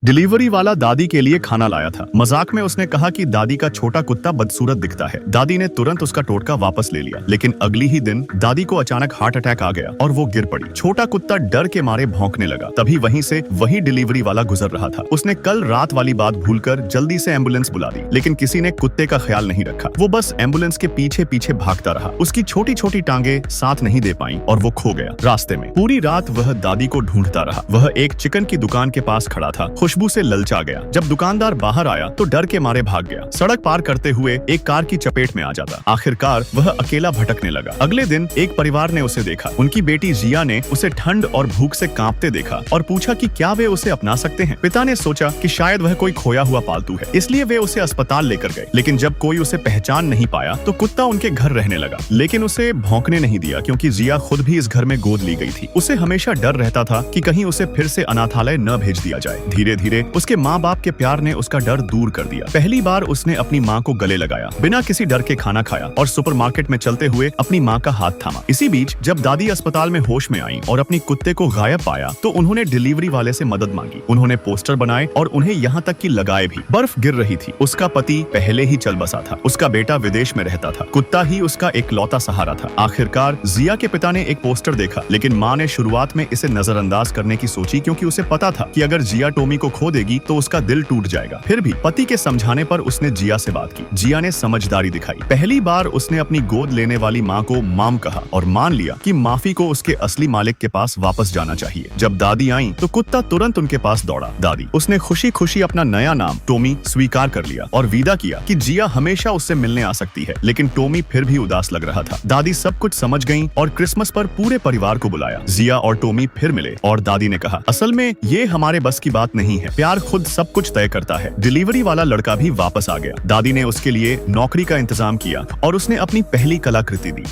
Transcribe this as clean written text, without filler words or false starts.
Delivery वाला दादी के लिए खाना लाया था। मजाक में उसने कहा कि दादी का छोटा कुत्ता बदसूरत दिखता है। दादी ने तुरंत उसका टोटका वापस ले लिया, लेकिन अगली ही दिन दादी को अचानक हार्ट अटैक आ गया और वो गिर पड़ी। छोटा कुत्ता डर के मारे भौंकने लगा। तभी वहीं से वही डिलीवरी वाला गुजर रहा था। उसने कल रात वाली बात भूलकर जल्दी से एम्बुलेंस बुला दी, लेकिन किसी ने कुत्ते का ख्याल नहीं रखा। वो बस एम्बुलेंस के पीछे पीछे भागता रहा। उसकी छोटी छोटी टांगे साथ नहीं दे पाई और वो खो गया रास्ते में। पूरी रात वह दादी को ढूंढता रहा। वह एक चिकन की दुकान के पास खड़ा था। खुशबू से ललचा गया। जब दुकानदार बाहर आया तो डर के मारे भाग गया। सड़क पार करते हुए एक कार की चपेट में आ जाता। आखिरकार वह अकेला भटकने लगा। अगले दिन एक परिवार ने उसे देखा। उनकी बेटी जिया ने उसे ठंड और भूख से कांपते देखा और पूछा कि क्या वे उसे अपना सकते हैं। पिता ने सोचा कि शायद वह कोई खोया हुआ पालतू है, इसलिए वे उसे अस्पताल लेकर गए। लेकिन जब कोई उसे पहचान नहीं पाया तो कुत्ता उनके घर रहने लगा, लेकिन उसे भौंकने नहीं दिया, क्योंकि जिया खुद भी इस घर में गोद ली गई थी। उसे हमेशा डर रहता था कि कहीं उसे फिर से अनाथालय न भेज दिया जाए। धीरे धीरे उसके माँ बाप के प्यार ने उसका डर दूर कर दिया। पहली बार उसने अपनी माँ को गले लगाया, बिना किसी डर के खाना खाया और सुपरमार्केट में चलते हुए अपनी माँ का हाथ थामा। इसी बीच जब दादी अस्पताल में होश में आई और अपनी कुत्ते को गायब पाया तो उन्होंने डिलीवरी वाले से मदद मांगी। उन्होंने पोस्टर बनाए और उन्हें यहाँ तक कि लगाए भी। बर्फ गिर रही थी। उसका पति पहले ही चल बसा था। उसका बेटा विदेश में रहता था। कुत्ता ही उसका इकलौता सहारा था। आखिरकार जिया के पिता ने एक पोस्टर देखा, लेकिन माँ ने शुरुआत में इसे नजरअंदाज करने की सोची, क्योंकि उसे पता था कि अगर जिया टोमी को खो देगी तो उसका दिल टूट जाएगा। फिर भी पति के समझाने पर उसने जिया से बात की। जिया ने समझदारी दिखाई। पहली बार उसने अपनी गोद लेने वाली माँ को माम कहा और मान लिया कि माफी को उसके असली मालिक के पास वापस जाना चाहिए। जब दादी आई तो कुत्ता तुरंत उनके पास दौड़ा। दादी उसने खुशी खुशी अपना नया नाम टोमी स्वीकार कर लिया और विदा किया कि जिया हमेशा उससे मिलने आ सकती है। लेकिन टोमी फिर भी उदास लग रहा था। दादी सब कुछ समझ गई और क्रिसमस पर पूरे परिवार को बुलाया। जिया और टोमी फिर मिले और दादी ने कहा, असल में ये हमारे बस की बात नहीं है। प्यार खुद सब कुछ तय करता है। डिलीवरी वाला लड़का भी वापस आ गया। दादी ने उसके लिए नौकरी का इंतजाम किया और उसने अपनी पहली कलाकृति दी।